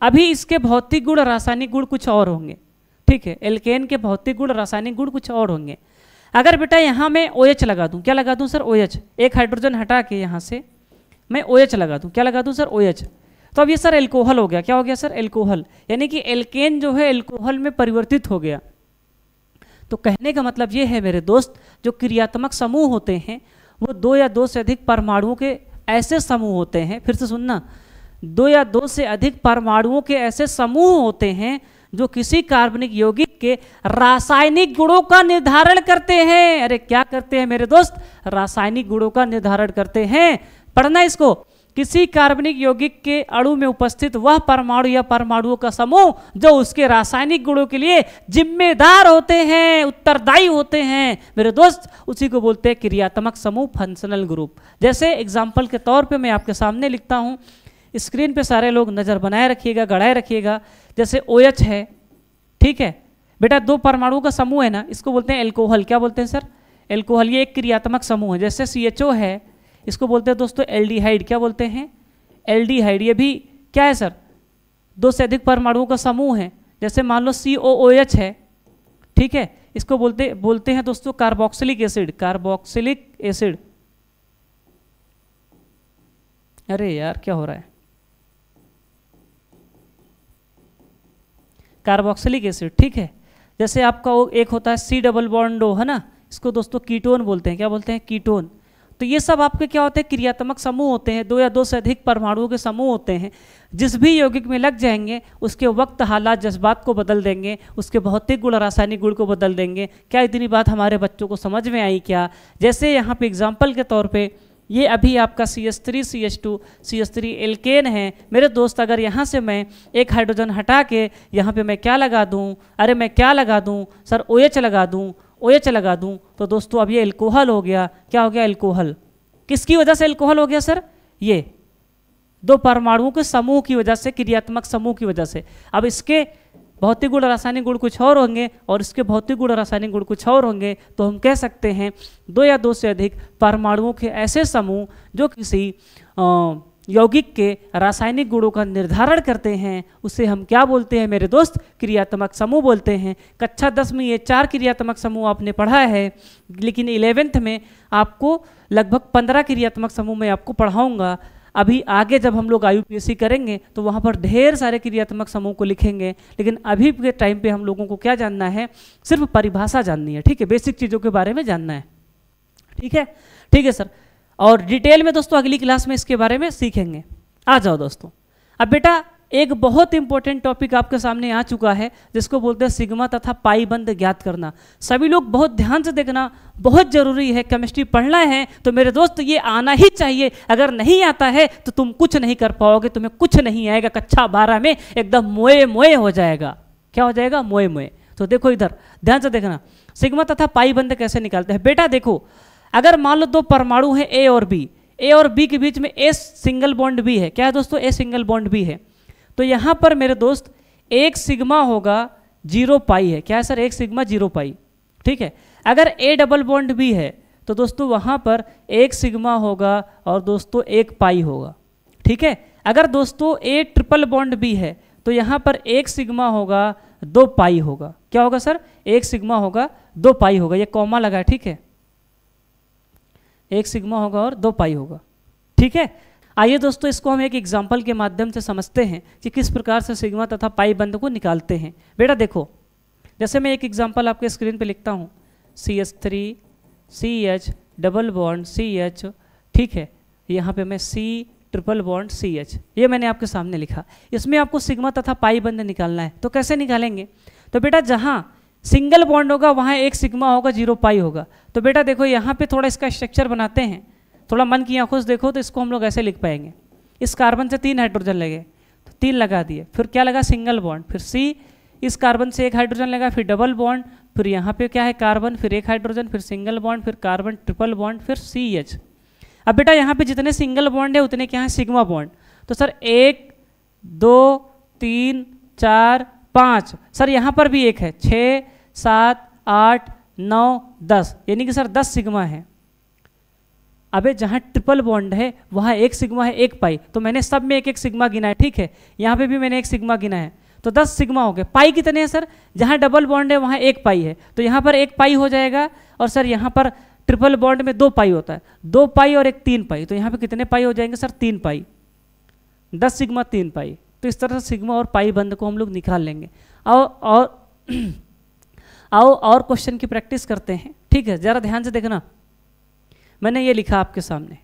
Speaker 1: अभी इसके भौतिक गुण रासायनिक गुण कुछ और होंगे, ठीक है। एल्केन के भौतिक गुण रासायनिक गुण कुछ और होंगे। अगर बेटा यहाँ मैं OH लगा दूँ, क्या लगा दूँ सर? OH। एक हाइड्रोजन हटा के यहाँ से मैं OH लगा दूँ, क्या लगा दूँ सर? OH। तो अब ये सर एल्कोहल हो गया। क्या हो गया सर? एल्कोहल। यानी कि एल्केन जो है एल्कोहल में परिवर्तित हो गया। तो कहने का मतलब ये है मेरे दोस्त, जो क्रियात्मक समूह होते हैं वो 2 या 2 से अधिक परमाणुओं के ऐसे समूह होते हैं। फिर से सुनना, 2 या 2 से अधिक परमाणुओं के ऐसे समूह होते हैं जो किसी कार्बनिक यौगिक के रासायनिक गुणों का निर्धारण करते हैं। अरे क्या करते हैं मेरे दोस्त? रासायनिक गुणों का निर्धारण करते हैं। पढ़ना इसको किसी कार्बनिक यौगिक के अणु में उपस्थित वह परमाणु या परमाणुओं का समूह जो उसके रासायनिक गुणों के लिए जिम्मेदार होते हैं, उत्तरदायी होते हैं मेरे दोस्त, उसी को बोलते हैं क्रियात्मक समूह, फंक्शनल ग्रुप। जैसे एग्जाम्पल के तौर पे मैं आपके सामने लिखता हूँ, स्क्रीन पे सारे लोग नज़र बनाए रखिएगा, गड़ाए रखिएगा। जैसे OH है, ठीक है बेटा, 2 परमाणुओं का समूह है ना, इसको बोलते हैं एल्कोहल। क्या बोलते हैं सर? एल्कोहल। ये एक क्रियात्मक समूह है। जैसे CHO है, इसको बोलते हैं दोस्तों एल्डिहाइड। क्या बोलते हैं? एल्डिहाइड। ये भी क्या है सर? 2 से अधिक परमाणुओं का समूह है। जैसे मान लो COOH है, ठीक है, इसको बोलते हैं दोस्तों कार्बोक्सिलिक एसिड। Carboxylic acid. अरे यार क्या हो रहा है? कार्बोक्सिलिक एसिड, ठीक है। जैसे आपका एक होता है C डबल बॉन्ड O, है ना, इसको दोस्तों कीटोन बोलते हैं। क्या बोलते हैं? कीटोन। तो ये सब आपके क्या होते हैं? क्रियात्मक समूह होते हैं। 2 या 2 से अधिक परमाणुओं के समूह होते हैं। जिस भी यौगिक में लग जाएंगे उसके वक्त, हालात, जज्बात को बदल देंगे, उसके भौतिक गुण, रासायनिक गुण को बदल देंगे। क्या इतनी बात हमारे बच्चों को समझ में आई क्या? जैसे यहाँ पे एग्जाम्पल के तौर पे ये अभी आपका CH3 CH2 CH3 एल्केन है मेरे दोस्त। अगर यहाँ से मैं एक हाइड्रोजन हटा के यहाँ पे मैं क्या लगा दूँ? अरे मैं क्या लगा दूँ सर? OH लगा दूँ, OH लगा दूँ, तो दोस्तों अब ये एल्कोहल हो गया। क्या हो गया? एल्कोहल। किसकी वजह से एल्कोहल हो गया सर? ये 2 परमाणुओं के समूह की वजह से, क्रियात्मक समूह की वजह से। अब इसके भौतिक गुण, रासायनिक गुण कुछ और होंगे और इसके भौतिक गुण, रासायनिक गुण कुछ और होंगे, तो हम कह सकते हैं 2 या 2 से अधिक परमाणुओं के ऐसे समूह जो किसी यौगिक के रासायनिक गुणों का निर्धारण करते हैं, उसे हम क्या बोलते हैं मेरे दोस्त? क्रियात्मक समूह बोलते हैं। कक्षा 10 में ये 4 क्रियात्मक समूह आपने पढ़ा है, लेकिन 11th में आपको लगभग 15 क्रियात्मक समूह मैं आपको पढ़ाऊंगा। अभी आगे जब हम लोग IUPAC करेंगे तो वहाँ पर ढेर सारे क्रियात्मक समूह को लिखेंगे, लेकिन अभी के टाइम पे हम लोगों को क्या जानना है? सिर्फ परिभाषा जाननी है, ठीक है, बेसिक चीज़ों के बारे में जानना है, ठीक है, ठीक है सर। और डिटेल में दोस्तों अगली क्लास में इसके बारे में सीखेंगे। आ जाओ दोस्तों। अब बेटा एक बहुत इंपॉर्टेंट टॉपिक आपके सामने आ चुका है, जिसको बोलते हैं सिग्मा तथा पाई बंध ज्ञात करना। सभी लोग बहुत ध्यान से देखना, बहुत जरूरी है। केमिस्ट्री पढ़ना है तो मेरे दोस्त ये आना ही चाहिए। अगर नहीं आता है तो तुम कुछ नहीं कर पाओगे, तुम्हें कुछ नहीं आएगा। कक्षा 12 में एकदम मोए मोए हो जाएगा। क्या हो जाएगा? मोए मोए। तो देखो इधर ध्यान से देखना, सिग्मा तथा पाई बंध कैसे निकालते हैं। बेटा देखो, अगर मान लो 2 परमाणु हैं A और B, A और B के बीच में A सिंगल बॉन्ड भी है। क्या है दोस्तों? A सिंगल बॉन्ड भी है। तो यहाँ पर मेरे दोस्त 1 सिग्मा होगा 0 पाई है। क्या है सर? 1 सिग्मा 0 पाई, ठीक है। अगर A डबल बॉन्ड भी है तो दोस्तों वहाँ पर 1 सिग्मा होगा और दोस्तों 1 पाई होगा, ठीक है। अगर दोस्तों A ट्रिपल बॉन्ड भी है तो यहाँ पर 1 सिग्मा होगा 2 पाई होगा। क्या होगा सर? 1 सिग्मा होगा 2 पाई होगा। ये कॉमा लगा है, ठीक है। 1 सिग्मा होगा और 2 पाई होगा, ठीक है। आइए दोस्तों इसको हम एक एग्जाम्पल के माध्यम से समझते हैं कि किस प्रकार से सिग्मा तथा पाई बंध को निकालते हैं। बेटा देखो, जैसे मैं एक एग्जाम्पल आपके स्क्रीन पे लिखता हूँ, CH3 CH double bond CH, ठीक है। यहाँ पे मैं C ट्रिपल बॉन्ड CH, ये मैंने आपके सामने लिखा। इसमें आपको सिग्मा तथा पाई बंध निकालना है। तो कैसे निकालेंगे? तो बेटा जहाँ सिंगल बॉन्ड होगा वहाँ 1 सिग्मा होगा 0 पाई होगा। तो बेटा देखो यहाँ पे थोड़ा इसका स्ट्रक्चर बनाते हैं, थोड़ा मन की आंखों से देखो तो इसको हम लोग ऐसे लिख पाएंगे। इस कार्बन से 3 हाइड्रोजन लगे तो 3 लगा दिए, फिर क्या लगा? सिंगल बॉन्ड, फिर C, इस कार्बन से 1 हाइड्रोजन लगा, फिर डबल बॉन्ड, फिर यहाँ पे क्या है? कार्बन, फिर 1 हाइड्रोजन, फिर सिंगल बॉन्ड, फिर कार्बन ट्रिपल बॉन्ड, फिर CH। अब बेटा यहाँ पे जितने सिंगल बॉन्ड है उतने क्या है? Sigma bond. तो सर 1 2 3 4 5, सर यहाँ पर भी 1 है, 6 7 8 9 10, यानी कि सर 10 सिग्मा है। अबे जहाँ ट्रिपल बॉन्ड है वहाँ 1 सिग्मा है 1 पाई, तो मैंने सब में 1 सिग्मा गिना है, ठीक है। यहाँ पे भी मैंने 1 सिग्मा गिना है, तो 10 सिग्मा हो गए। पाई कितने हैं सर? जहाँ डबल बॉन्ड है वहाँ 1 पाई है, तो यहाँ पर 1 पाई हो जाएगा। और सर यहाँ पर ट्रिपल बॉन्ड में 2 पाई होता है, 2 पाई और 1 3 पाई, तो यहाँ पे कितने पाई हो जाएंगे सर? 3 पाई। 10 सिग्मा 3 पाई। तो इस तरह से सिग्मा और पाई बंध को हम लोग निकाल लेंगे। आओ और क्वेश्चन की प्रैक्टिस करते हैं, ठीक है। जरा ध्यान से देखना, मैंने ये लिखा आपके सामने,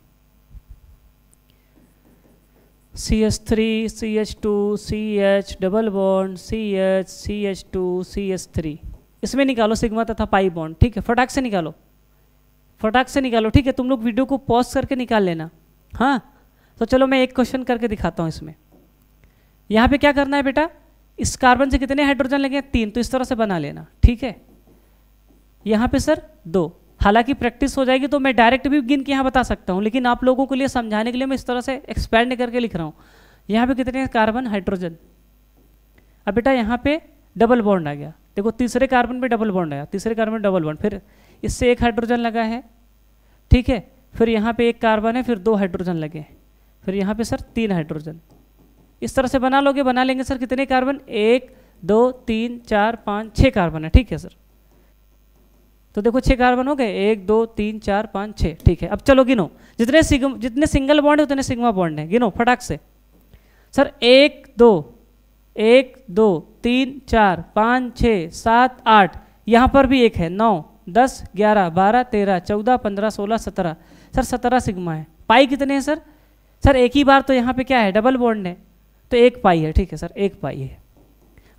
Speaker 1: CH3 CH2 CH double bond CH CH2 CH3, इसमें निकालो सिग्मा तथा पाई बॉन्ड, ठीक है। फटाक से निकालो, फटाक से निकालो, ठीक है। तुम लोग वीडियो को पॉज करके निकाल लेना, हाँ। तो चलो मैं एक क्वेश्चन करके दिखाता हूँ इसमें। यहाँ पे क्या करना है बेटा, इस कार्बन से कितने हाइड्रोजन लगे, 3, तो इस तरह से बना लेना, ठीक है। यहाँ पे सर 2, हालांकि प्रैक्टिस हो जाएगी तो मैं डायरेक्ट भी गिन के यहाँ बता सकता हूँ, लेकिन आप लोगों के लिए समझाने के लिए मैं इस तरह से एक्सपैंड करके लिख रहा हूँ। यहाँ पे कितने कार्बन, हाइड्रोजन। अब बेटा यहाँ पे डबल बॉन्ड आ गया, देखो तीसरे कार्बन पे डबल बॉन्ड आया, तीसरे कार्बन में डबल बॉन्ड, फिर इससे एक हाइड्रोजन लगा है, ठीक है। फिर यहाँ पे एक कार्बन है, फिर 2 हाइड्रोजन लगे, फिर यहाँ पे सर 3 हाइड्रोजन। इस तरह से बना लोगे, बना लेंगे सर कितने कार्बन, 1 2 3 4 5 6 कार्बन है, ठीक है सर। तो देखो 6 कार्बन हो गए, 1 2 3 4 5 6, ठीक है। अब चलो गिनो, जितने सिंगल बॉन्ड है उतने सिग्मा बॉन्ड है, गिनो फटाक से सर। 1 2 1 2 3 4 5 6 7 8, यहाँ पर भी एक है, 9 10 11 12 13 14 15 16 17, सर 17 सिग्मा है। पाई कितने हैं सर, सर एक ही बार तो यहाँ पे क्या है, डबल बॉन्ड है, तो 1 पाई है, ठीक है सर, 1 पाई है।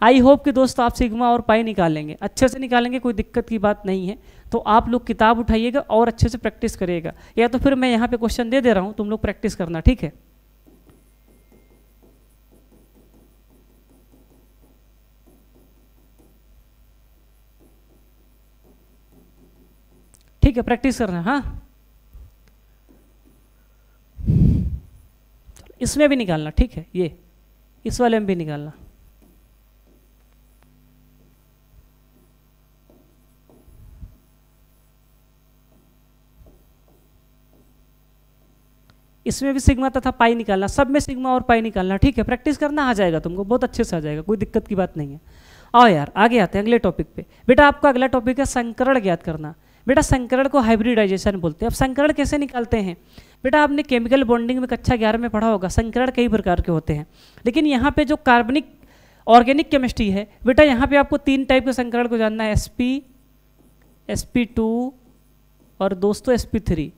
Speaker 1: आई होप कि दोस्तों आप सिग्मा और पाई निकाल लेंगे, अच्छे से निकालेंगे, कोई दिक्कत की बात नहीं है। तो आप लोग किताब उठाइएगा और अच्छे से प्रैक्टिस करिएगा, या तो फिर मैं यहाँ पे क्वेश्चन दे रहा हूँ, तुम लोग प्रैक्टिस करना, ठीक है। ठीक है, प्रैक्टिस करना, हाँ। इसमें भी निकालना, ठीक है, ये इस वाले में भी निकालना। इसमें भी सिग्मा तथा पाई निकालना, सब में सिग्मा और पाई निकालना, ठीक है। प्रैक्टिस करना, आ जाएगा तुमको, बहुत अच्छे से आ जाएगा, कोई दिक्कत की बात नहीं है। आओ यार आगे आते हैं अगले टॉपिक पे। बेटा आपका अगला टॉपिक है संकरण ज्ञात करना। बेटा संकरण को हाइब्रिडाइजेशन बोलते हैं। अब संकरण कैसे निकालते हैं, बेटा आपने केमिकल बॉन्डिंग में कक्षा 11 में पढ़ा होगा, संकरण कई प्रकार के होते हैं, लेकिन यहाँ पे जो कार्बनिक ऑर्गेनिक केमिस्ट्री है बेटा, यहाँ पे आपको 3 टाइप के संकरण को जानना है, sp sp2 और दोस्तों sp3।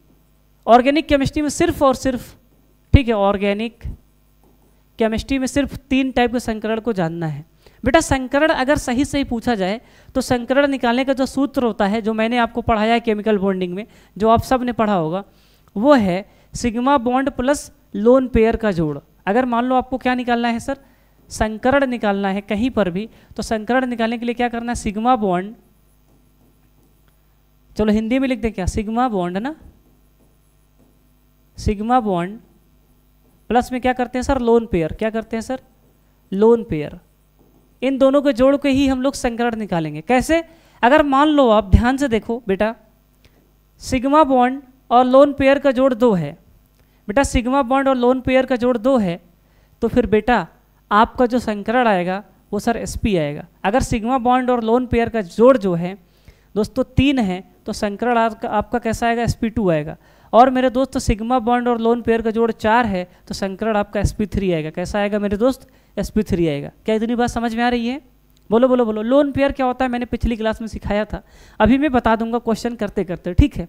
Speaker 1: ऑर्गेनिक केमिस्ट्री में सिर्फ और सिर्फ, ठीक है, ऑर्गेनिक केमिस्ट्री में सिर्फ 3 टाइप के संकरण को जानना है। बेटा संकरण अगर सही सही पूछा जाए तो संकरण निकालने का जो सूत्र होता है, जो मैंने आपको पढ़ाया है केमिकल बॉन्डिंग में, जो आप सब ने पढ़ा होगा, वो है sigma bond plus lone pair का जोड़। अगर मान लो आपको क्या निकालना है सर, संकरण निकालना है कहीं पर भी, तो संकरण निकालने के लिए क्या करना है, सिग्मा बॉन्ड, चलो हिंदी में लिख दें क्या, सिग्मा बॉन्ड है ना, सिग्मा बॉन्ड प्लस में क्या करते हैं सर, लोन पेयर। क्या करते हैं सर, लोन पेयर। इन दोनों के जोड़ के ही हम लोग संकरण निकालेंगे। कैसे, अगर मान लो आप ध्यान से देखो बेटा, सिग्मा बॉन्ड और लोन पेयर का जोड़ 2 है, बेटा सिग्मा बॉन्ड और लोन पेयर का जोड़ 2 है, तो फिर बेटा आपका जो संकरण आएगा वो सर sp आएगा। अगर सिग्मा बॉन्ड और लोन पेयर का जोड़ जो है दोस्तों 3 है, तो संकरण आपका कैसा आएगा, sp2 आएगा। और मेरे दोस्त सिग्मा बॉन्ड और लोन पेयर का जोड़ 4 है, तो संकरण आपका sp3 आएगा। कैसा आएगा मेरे दोस्त, sp3 आएगा। क्या इतनी बात समझ में आ रही है, बोलो बोलो बोलो। लोन पेयर क्या होता है, मैंने पिछली क्लास में सिखाया था, अभी मैं बता दूंगा क्वेश्चन करते करते, ठीक है।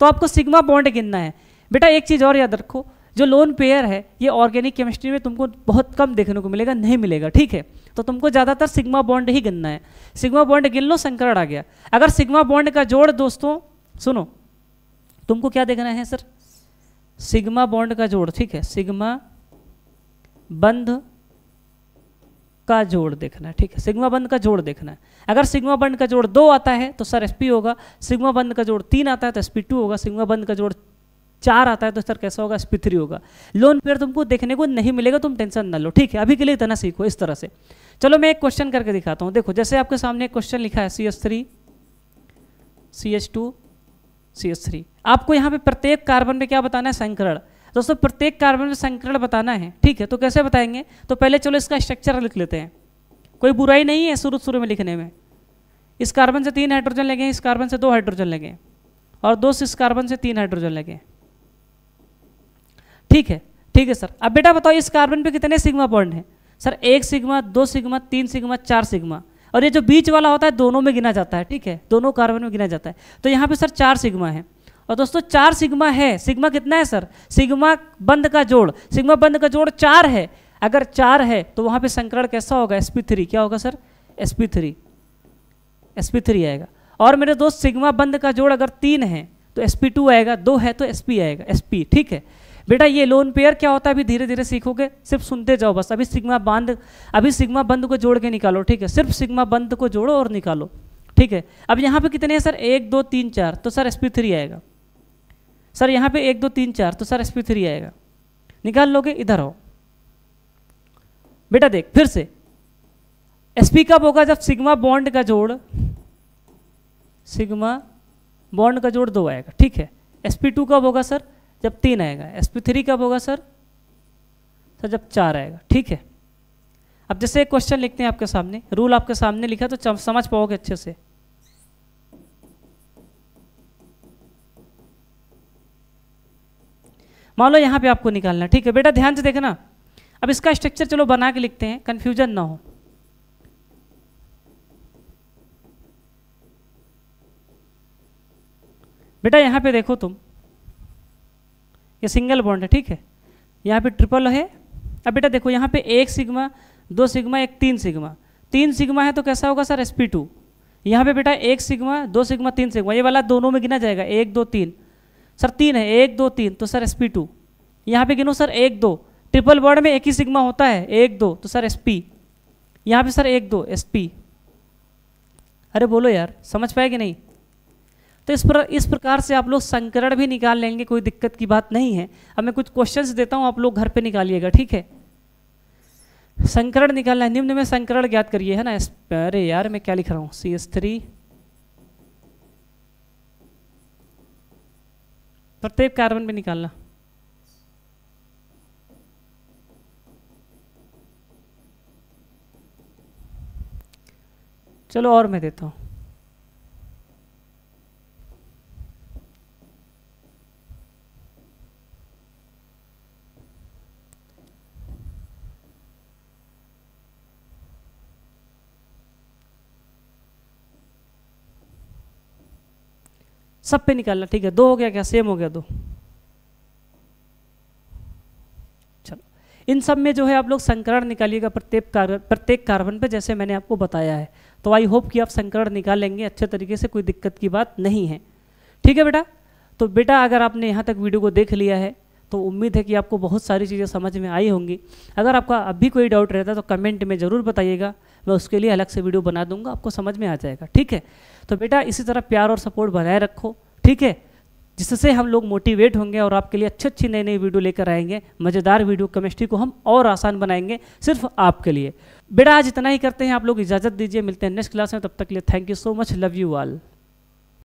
Speaker 1: तो आपको सिग्मा बॉन्ड गिनना है। बेटा एक चीज़ और याद रखो, जो लोन पेयर है ये ऑर्गेनिक केमिस्ट्री में तुमको बहुत कम देखने को मिलेगा, नहीं मिलेगा, ठीक है। तो तुमको ज़्यादातर सिग्मा बॉन्ड ही गिनना है। सिग्मा बॉन्ड गिन लो, संकरण आ गया। अगर सिग्मा बॉन्ड का जोड़ दोस्तों सुनो, तुमको क्या देखना है सर, सिग्मा बॉन्ड का जोड़, ठीक है, सिग्मा बंध का जोड़ देखना है, ठीक है, सिग्मा बंध का जोड़ देखना है। अगर सिग्मा बंध का जोड़ 2 आता है तो सर sp होगा, सिग्मा बंध का जोड़ 3 आता है तो sp2 होगा, सिग्मा बंध का जोड़ 4 आता है तो सर कैसा होगा, sp3 होगा। लोन पेयर तुमको देखने को नहीं मिलेगा, तुम टेंशन ना लो, ठीक है। अभी के लिए इतना सीखो इस तरह से। चलो मैं एक क्वेश्चन करके दिखाता हूँ। देखो जैसे आपके सामने एक क्वेश्चन लिखा है CH3 CH2 CH3, आपको यहाँ पे प्रत्येक कार्बन में क्या बताना है, संकरण। दोस्तों प्रत्येक कार्बन में संकरण बताना है, ठीक है। तो कैसे बताएंगे, तो पहले चलो इसका स्ट्रक्चर लिख लेते हैं, कोई बुराई नहीं है शुरू में लिखने में। इस कार्बन से 3 हाइड्रोजन लगे, इस कार्बन से 2 हाइड्रोजन लगे, और दोस्त इस कार्बन से 3 हाइड्रोजन लगे, ठीक है, ठीक है सर। अब बेटा बताओ इस कार्बन पे कितने सिग्मा बॉन्ड है, sir 1 sigma 2 sigma 3 sigma 4 sigma, और ये जो बीच वाला होता है दोनों में गिना जाता है, ठीक है, दोनों कार्बन में गिना जाता है। तो यहाँ पे सर 4 सिग्मा है, और दोस्तों 4 सिग्मा है। सिग्मा कितना है सर, सिग्मा बंध का जोड़, सिग्मा बंध का जोड़ 4 है। अगर 4 है तो वहाँ पे संकरण कैसा होगा, sp3। क्या होगा सर, sp3 आएगा। और मेरे दोस्त सिग्मा बंध का जोड़ अगर 3 है तो sp2 आएगा, 2 है तो sp आएगा, sp, ठीक है। बेटा ये लोन पेयर क्या होता है अभी धीरे धीरे सीखोगे, सिर्फ सुनते जाओ बस। अभी सिग्मा बंद को जोड़ के निकालो, ठीक है, सिर्फ सिग्मा बंद को जोड़ो और निकालो, ठीक है। अब यहाँ पे कितने हैं सर, 1 2 3 4, तो सर sp3 आएगा। सर यहाँ पे 1 2 3 4, तो सर sp3 आएगा। निकाल लोगे, इधर आओ बेटा, देख फिर से sp कब होगा, जब सिग्मा बॉन्ड का जोड़ 2 आएगा, ठीक है। sp2 कब होगा सर, जब 3 आएगा। sp3 कब होगा सर, जब 4 आएगा, ठीक है। अब जैसे एक क्वेश्चन लिखते हैं आपके सामने, रूल आपके सामने लिखा तो समझ पाओगे अच्छे से। मान लो यहाँ पे आपको निकालना, ठीक है बेटा, ध्यान से देखना। अब इसका स्ट्रक्चर चलो बना के लिखते हैं, कंफ्यूजन ना हो। बेटा यहाँ पे देखो तुम, ये सिंगल बॉन्ड है, ठीक है, यहाँ पे ट्रिपल है। अब बेटा देखो यहाँ पे 1 सिग्मा 2 सिग्मा 1 3 सिग्मा, 3 सिग्मा है तो कैसा होगा सर, sp2। यहाँ पे बेटा 1 सिग्मा 2 सिग्मा 3 सिग्मा, ये वाला दोनों में गिना जाएगा, 1 2 3, सर 3 है, 1 2 3, तो सर sp2। यहाँ पे गिनो सर 1 2, ट्रिपल बॉन्ड में एक ही सिग्मा होता है, 1 2, तो सर sp। यहाँ पे सर 1 2 sp। अरे बोलो यार, समझ पाए कि नहीं। तो इस प्रकार से आप लोग संकरण भी निकाल लेंगे, कोई दिक्कत की बात नहीं है। अब मैं कुछ क्वेश्चंस देता हूँ, आप लोग घर पे निकालिएगा, ठीक है। संकरण निकालना है, निम्न में संकरण ज्ञात करिए, है ना। अरे यार मैं क्या लिख रहा हूँ, CH3 प्रत्येक कार्बन पे निकालना। चलो और मैं देता हूँ, सब पे निकालना, ठीक है। 2 हो गया क्या, सेम हो गया 2। चलो इन सब में जो है आप लोग संकरण निकालिएगा प्रत्येक कार्बन पे, जैसे मैंने आपको बताया है। तो आई होप कि आप संकरण निकाल लेंगे अच्छे तरीके से, कोई दिक्कत की बात नहीं है, ठीक है बेटा। तो बेटा अगर आपने यहाँ तक वीडियो को देख लिया है तो उम्मीद है कि आपको बहुत सारी चीज़ें समझ में आई होंगी। अगर आपका अभी कोई डाउट रहता है तो कमेंट में ज़रूर बताइएगा, मैं उसके लिए अलग से वीडियो बना दूंगा, आपको समझ में आ जाएगा, ठीक है। तो बेटा इसी तरह प्यार और सपोर्ट बनाए रखो, ठीक है, जिससे हम लोग मोटिवेट होंगे और आपके लिए अच्छी नई नई वीडियो लेकर आएंगे। मज़ेदार वीडियो, केमिस्ट्री को हम और आसान बनाएंगे सिर्फ आपके लिए। बेटा आज इतना ही करते हैं, आप लोग इजाज़त दीजिए, मिलते हैं नेक्स्ट क्लास में, तब तक के लिए thank you so much, love you all.